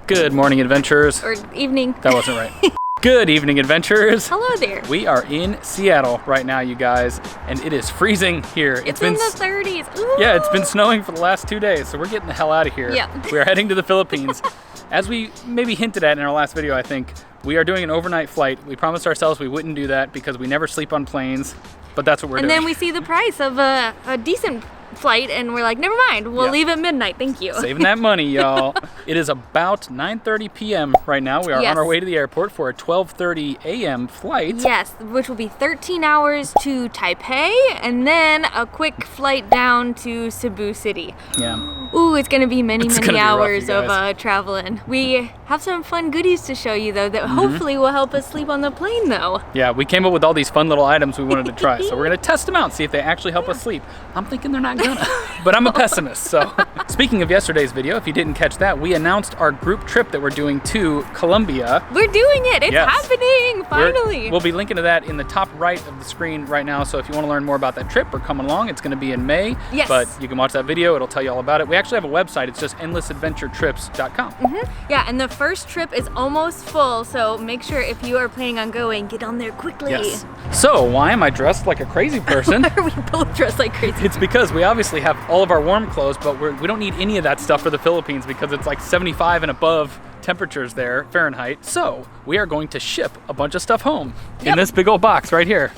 Good morning, adventurers. Or evening. That wasn't right. Good evening, adventurers. Hello there. We are in Seattle right now, you guys, and it is freezing here. It's in the 30s. Ooh. Yeah, it's been snowing for the last 2 days, so we're getting the hell out of here. Yeah. We are heading to the Philippines. As we maybe hinted at in our last video, I think, we are doing an overnight flight. We promised ourselves we wouldn't do that because we never sleep on planes, but that's what we're doing. And then we see the price of a decent flight and we're like, never mind, we'll leave at midnight, thank you. Saving that money, y'all. It is about 9:30 p.m. right now. We are on our way to the airport for a 12:30 a.m. flight. Yes, which will be 13 hours to Taipei and then a quick flight down to Cebu City. Yeah. Ooh, it's gonna be many hours rough, of traveling. We have some fun goodies to show you though that hopefully will help us sleep on the plane though. Yeah, we came up with all these fun little items we wanted to try. So we're gonna test them out, see if they actually help us sleep. I'm thinking they're not gonna, but I'm a pessimist, so. Speaking of yesterday's video, if you didn't catch that, we announced our group trip that we're doing to Colombia. We're doing it, it's happening, finally. We'll be linking to that in the top right of the screen right now, so if you wanna learn more about that trip or come along, it's gonna be in May. Yes. But you can watch that video, it'll tell you all about it. We actually have a website, it's just endlessadventuretrips.com. Yeah, and the first trip is almost full, so make sure if you are planning on going, get on there quickly. Yes. So, why am I dressed like a crazy person? Why are we both dressed like crazy? It's because we obviously have all of our warm clothes, but we don't need any of that stuff for the Philippines because it's like 75 and above temperatures there, Fahrenheit. So, we are going to ship a bunch of stuff home in this big old box right here.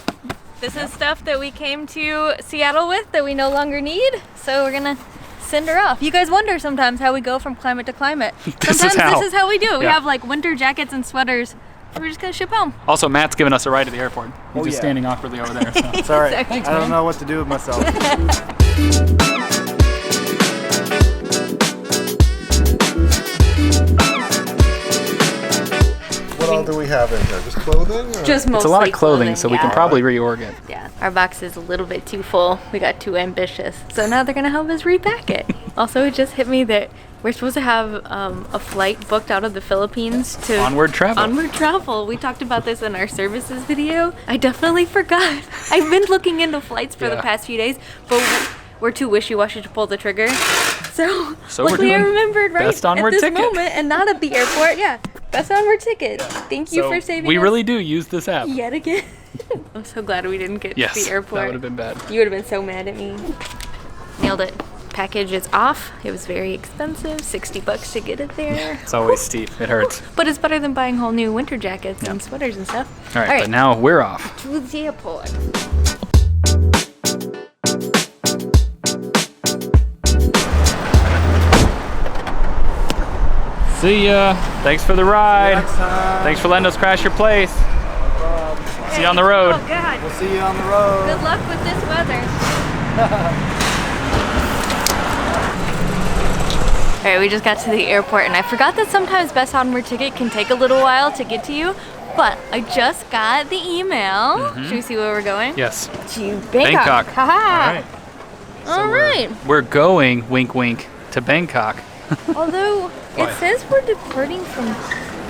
This is stuff that we came to Seattle with that we no longer need, so we're gonna send her off. You guys wonder sometimes how we go from climate to climate. Sometimes this is how we do it. We have like winter jackets and sweaters. We're just gonna ship home. Also, Matt's giving us a ride to the airport. He's just standing awkwardly over there. So. It's all right. Thanks, I don't know what to do with myself. What all do we have in here? Just clothing? Or? Just mostly it's a lot of clothing, so we can probably reorg it. Yeah, our box is a little bit too full. We got too ambitious. So now they're gonna help us repack it. Also, it just hit me that we're supposed to have a flight booked out of the Philippines to Onward travel. Onward travel. We talked about this in our services video. I definitely forgot. I've been looking into flights for the past few days, but we're too wishy-washy to pull the trigger. So luckily I remembered right at this moment and not at the airport. Yeah, best onward ticket. Thank you for saving us. We really do use this app. Yet again. I'm so glad we didn't get to the airport. That would have been bad. You would have been so mad at me. Nailed it. Package is off. It was very expensive, 60 bucks to get it there. Yeah, it's always steep. It hurts. But it's better than buying whole new winter jackets and sweaters and stuff. All right, but now we're off. To the airport. See ya. Thanks for the ride. Thanks for letting us crash your place. See you on the road. Oh God. We'll see you on the road. Good luck with this weather. All right, we just got to the airport and I forgot that sometimes Best Onward Ticket can take a little while to get to you, but I just got the email. Should we see where we're going? Yes. To Bangkok. Haha. All right. We're going, wink wink, to Bangkok. Although it says we're departing from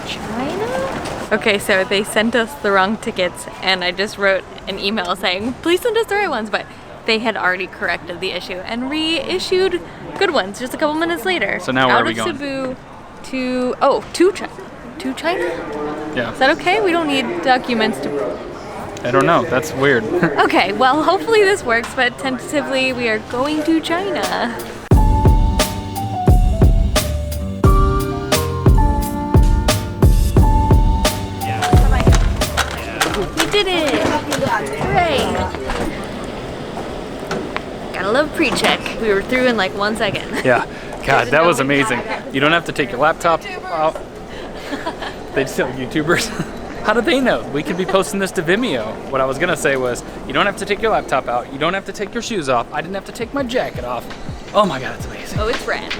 China. Okay, so they sent us the wrong tickets and I just wrote an email saying, please send us the right ones, but they had already corrected the issue and reissued good ones just a couple minutes later. So now where are we going? Out of Cebu to China. To China? Yeah. Is that okay? We don't need documents to... I don't know. That's weird. Okay, well, hopefully this works, but tentatively we are going to China. We did it! Hooray! Gotta love pre-check. We were through in like 1 second. Yeah. God, that was amazing. You don't have to take your laptop out. They still YouTubers. How do they know? We could be posting this to Vimeo. What I was gonna say was, you don't have to take your laptop out. You don't have to take your shoes off. I didn't have to take my jacket off. Oh my God, it's amazing. Oh, it's rad.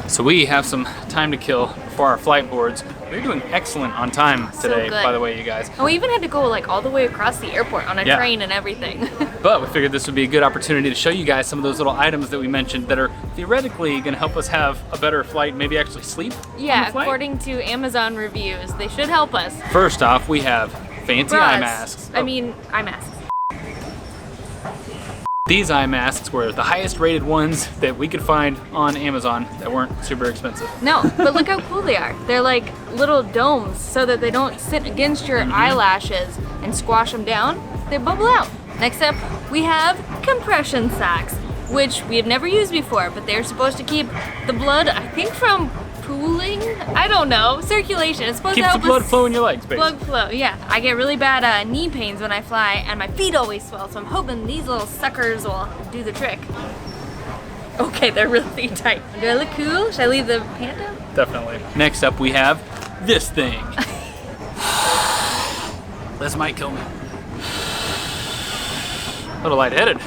So we have some time to kill before our flight boards. We're doing excellent on time today, good. by the way, you guys. And we even had to go like all the way across the airport on a train and everything. But we figured this would be a good opportunity to show you guys some of those little items that we mentioned that are theoretically going to help us have a better flight, maybe actually sleep. Yeah, according to Amazon reviews, they should help us. First off, we have fancy eye masks. I mean, eye masks. These eye masks were the highest rated ones that we could find on Amazon that weren't super expensive. No, but look how cool they are. They're like little domes so that they don't sit against your eyelashes and squash them down. They bubble out. Next up, we have compression socks, which we have never used before, but they're supposed to keep the blood, I think, from pooling? I don't know. Circulation. It's supposed to help keeps the blood flow in your legs, basically. Blood flow, yeah. I get really bad knee pains when I fly, and my feet always swell, so I'm hoping these little suckers will do the trick. Okay, they're really tight. Do I look cool? Should I leave the pant down? Definitely. Next up, we have this thing. This might kill me. A little lightheaded.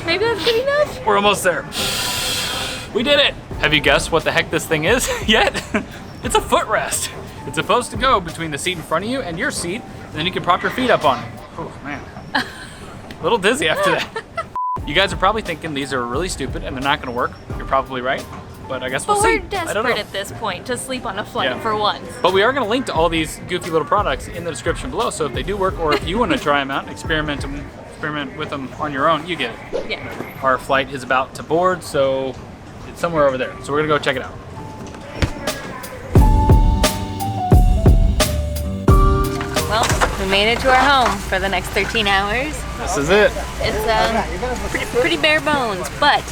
Maybe that's good enough? We're almost there. We did it! Have you guessed what the heck this thing is yet? It's a footrest. It's supposed to go between the seat in front of you and your seat, and then you can prop your feet up on it. Oh man. A little dizzy after that. You guys are probably thinking these are really stupid and they're not gonna work. You're probably right, but I guess we'll see. But we're desperate at this point to sleep on a flight for once. But we are gonna link to all these goofy little products in the description below, so if they do work or if you wanna try them out and experiment with them on your own, you get it. Yeah. Our flight is about to board, so it's somewhere over there. So we're gonna go check it out. Well, we made it to our home for the next 13 hours. This is it. It's pretty bare bones, but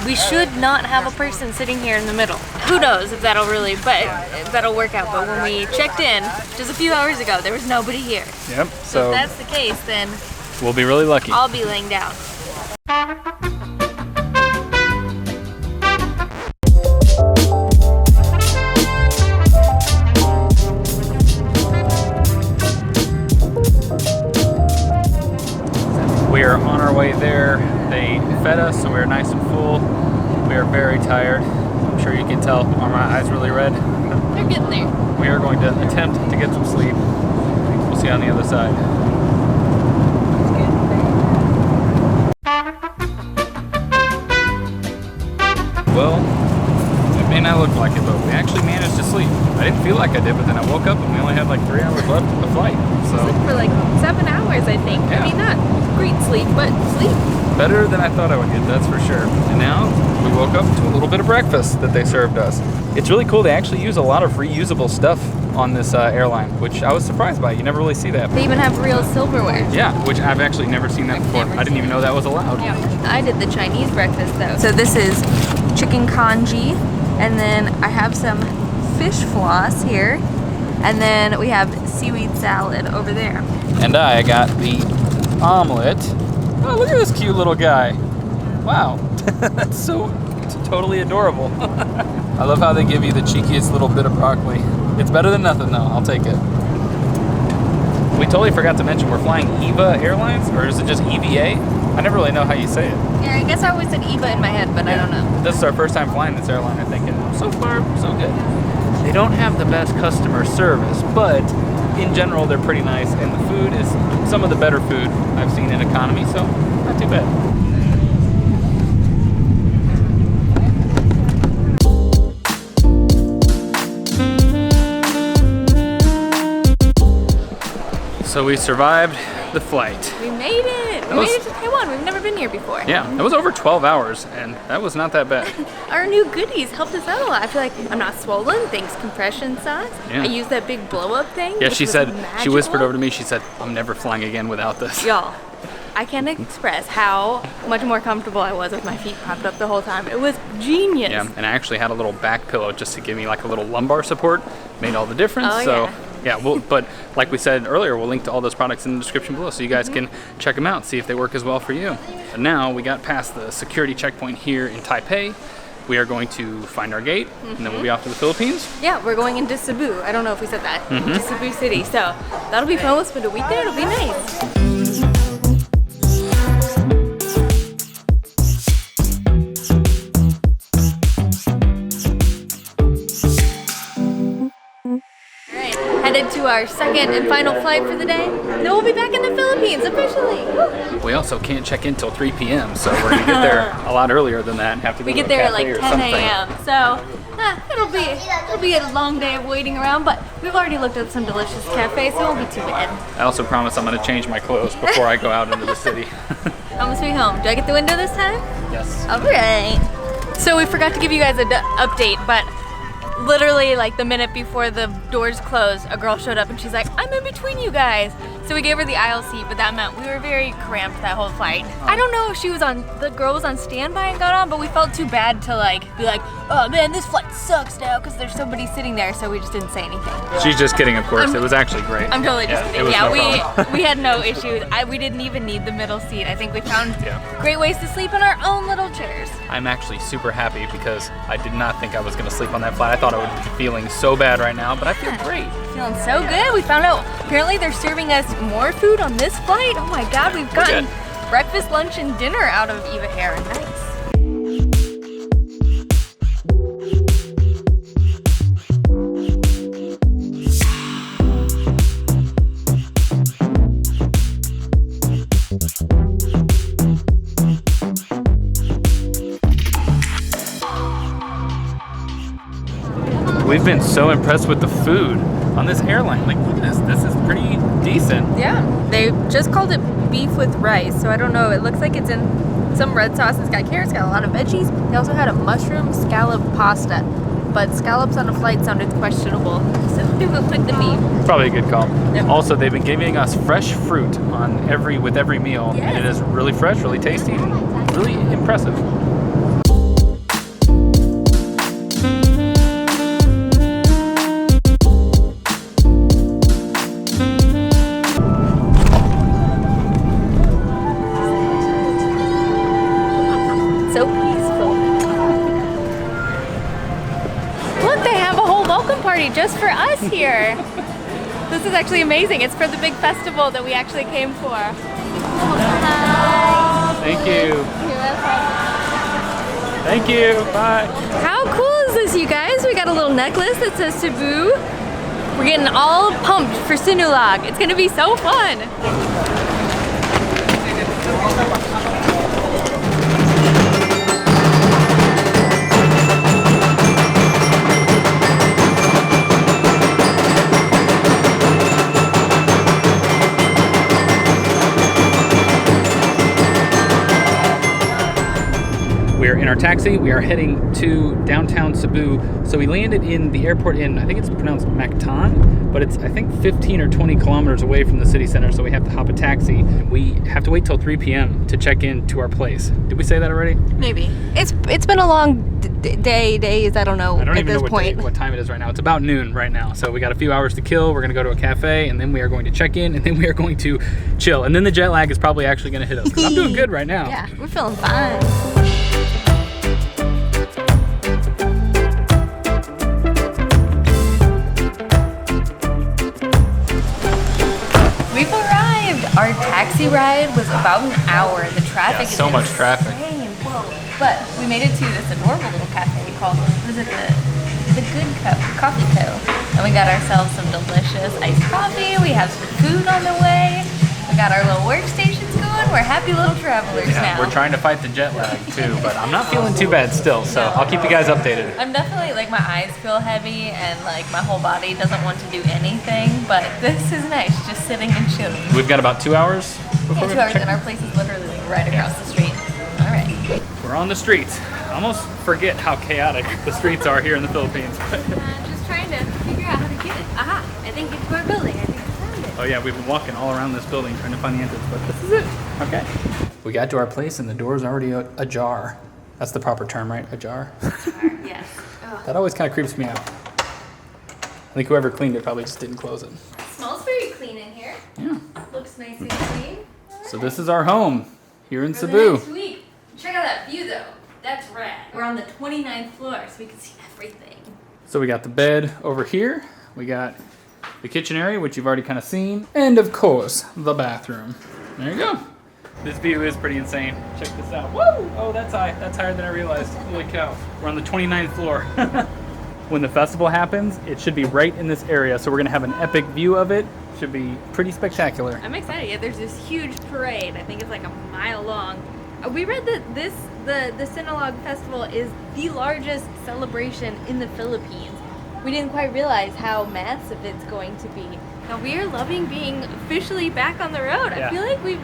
we should not have a person sitting here in the middle. Who knows if that'll work out, but when we checked in just a few hours ago, there was nobody here. Yep. So if that's the case, then we'll be really lucky. I'll be laying down. We are on our way there. They fed us, so we're nice and full. We are very tired. I'm sure you can tell. Are my eyes really red? They're getting there. We are going to attempt to get some sleep. We'll see you on the other side. Well, it may not look like it, but we actually managed to sleep. I didn't feel like I did, but then I woke up and we only had like 3 hours left of the flight. So Slept for like 7 hours, I think. Yeah. I mean, not great sleep, but sleep. better than I thought I would get, that's for sure. And now we woke up to a little bit of breakfast that they served us. It's really cool. They actually use a lot of reusable stuff on this airline, which I was surprised by. You never really see that. They even have real silverware. Yeah, which I've actually never seen that before. I didn't even know that was allowed. Yeah, I did the Chinese breakfast though. So this is chicken congee, and then I have some fish floss here, and then we have seaweed salad over there. And I got the omelet. Oh, look at this cute little guy. Wow, that's so totally adorable. I love how they give you the cheekiest little bit of broccoli. It's better than nothing though, I'll take it. We totally forgot to mention we're flying EVA Airlines, or is it just EVA? I never really know how you say it. Yeah, I guess I always said EVA in my head, but I don't know. This is our first time flying this airline, I think, and so far, so good. They don't have the best customer service, but in general, they're pretty nice, and the food is some of the better food I've seen in economy, so not too bad. So we survived the flight. We made it! We made it to Taiwan. We've never been here before. Yeah, it was over 12 hours, and that was not that bad. Our new goodies helped us out a lot. I feel like I'm not swollen, thanks compression socks. Yeah. I used that big blow-up thing. Yeah, which she was said, magical. she whispered over to me, she said, I'm never flying again without this. Y'all, I can't express how much more comfortable I was with my feet propped up the whole time. It was genius. Yeah, and I actually had a little back pillow just to give me like a little lumbar support. Made all the difference. Oh, so yeah. But like we said earlier, we'll link to all those products in the description below so you guys can check them out, see if they work as well for you. And now we got past the security checkpoint here in Taipei. We are going to find our gate, and then we'll be off to the Philippines. Yeah, we're going into Cebu. I don't know if we said that. Into Cebu City. So that'll be fun. We'll spend a week there. It'll be nice. headed to our second and final flight for the day. Then we'll be back in the Philippines officially. Woo. We also can't check in till 3 p.m. So we're gonna get there a lot earlier than that and have to go We to get a there at cafe like or 10 something. a.m. So it'll be a long day of waiting around, but we've already looked up some delicious cafes, so it won't be too bad. I also promise I'm gonna change my clothes before I go out into the city. Almost be home. Do I get the window this time? Yes. All right. So we forgot to give you guys an update, but literally like the minute before the doors closed, a girl showed up and she's like, I'm in between you guys. So we gave her the aisle seat, but that meant we were very cramped that whole flight. I don't know if the girl was on standby and got on, but we felt too bad to like be like, oh man, this flight sucks now because there's somebody sitting there, so we just didn't say anything. She's just kidding, of course. It was actually great. I'm totally just kidding. it was Yeah, no problem. we had no issues. We didn't even need the middle seat. I think we found great ways to sleep in our own little chairs. I'm actually super happy because I did not think I was gonna sleep on that flight. I thought I would be feeling so bad right now, but I feel great. Feeling so good. We found out apparently they're serving us more food on this flight. Oh my God, we've gotten breakfast, lunch, and dinner out of Eva Air. Nice. We've been so impressed with the food on this airline. Like, look at this. This is pretty decent. Yeah, they just called it beef with rice, so I don't know. It looks like it's in some red sauce. It's got carrots, got a lot of veggies. They also had a mushroom scallop pasta, but scallops on a flight sounded questionable, so we went with the beef. Probably a good call. Yep. Also, they've been giving us fresh fruit with every meal, Yes. and it is really fresh, really tasty, and really impressive. So peaceful. Look, they have a whole welcome party just for us here. This is actually amazing. It's for the big festival that we actually came for. Hi. Thank you. Thank you. Bye. How cool is this, you guys? We got a little necklace that says Cebu. We're getting all pumped for Sinulog. It's gonna be so fun. We're in our taxi. We are heading to downtown Cebu. So we landed in the airport in, I think it's pronounced Mactan, but it's I think 15 or 20 kilometers away from the city center. So we have to hop a taxi. We have to wait till 3 p.m. to check in to our place. Did we say that already? Maybe. It's been a long days. I don't know. I don't at even this know point. what time it is right now. It's about noon right now. So we got a few hours to kill. We're gonna go to a cafe, and then we are going to check in, and then we are going to chill. And then the jet lag is probably actually gonna hit us. 'Cause I'm doing good right now. Yeah, we're feeling fine. We've arrived. Our taxi ride was about an hour. The traffic is so much traffic. insane. Whoa. But we made it to this adorable little cafe called, what is it, the Good Cup Coffee Co. And we got ourselves some delicious iced coffee. We have some food on the way. We got our little workstations going. We're happy little travelers now. We're trying to fight the jet lag too, but I'm not feeling too bad still, so I'll keep you guys updated. I'm definitely, like, my eyes feel heavy and like my whole body doesn't want to do anything, but this is nice, just sitting and chilling. We've got about 2 hours before Yeah, 2 hours and our place is literally like right across the street. All right. We're on the streets. I almost forget how chaotic the streets are here in the Philippines. I'm just trying to figure out how to get it. Aha, I think it's our building. I think I found it. Oh yeah, we've been walking all around this building trying to find the entrance, but this is it. Okay. We got to our place and the door's already ajar. That's the proper term, right? Ajar? Yes. Oh. That always kind of creeps me out. I think whoever cleaned it probably just didn't close it. It smells very clean in here. Yeah. Looks nice and clean. So this is our home here in For the Cebu. next week. Check out that view though. That's rad. We're on the 29th floor, so we can see everything. So we got the bed over here. We got the kitchen area, which you've already kind of seen. And of course, the bathroom. There you go. This view is pretty insane. Check this out. Woo! Oh, that's high. That's higher than I realized. Holy cow. We're on the 29th floor. when the festival happens, it should be right in this area. So we're gonna have an epic view of it. Should be pretty spectacular. I'm excited. Yeah, there's this huge parade. I think it's like a mile long. We read that the Sinulog Festival is the largest celebration in the Philippines. We didn't quite realize how massive it's going to be. Now we are loving being officially back on the road. Yeah. I feel like we've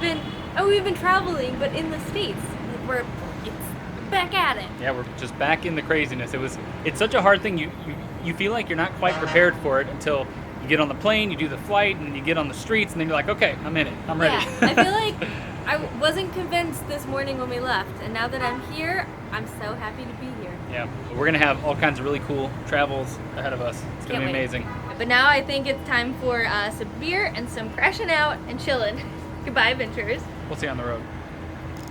been traveling, but in the States. Like it's back at it. Yeah, we're just back in the craziness. It's such a hard thing. You feel like you're not quite prepared for it until you get on the plane, you do the flight, and you get on the streets, and then you're like, okay, I'm in it. I'm ready. Yeah, I feel like I wasn't convinced this morning when we left, and now that I'm here, I'm so happy to be here. Yeah, we're gonna have all kinds of really cool travels ahead of us. It's gonna be amazing. But now I think it's time for some beer and some crashing out and chilling. Goodbye, adventurers. We'll see you on the road.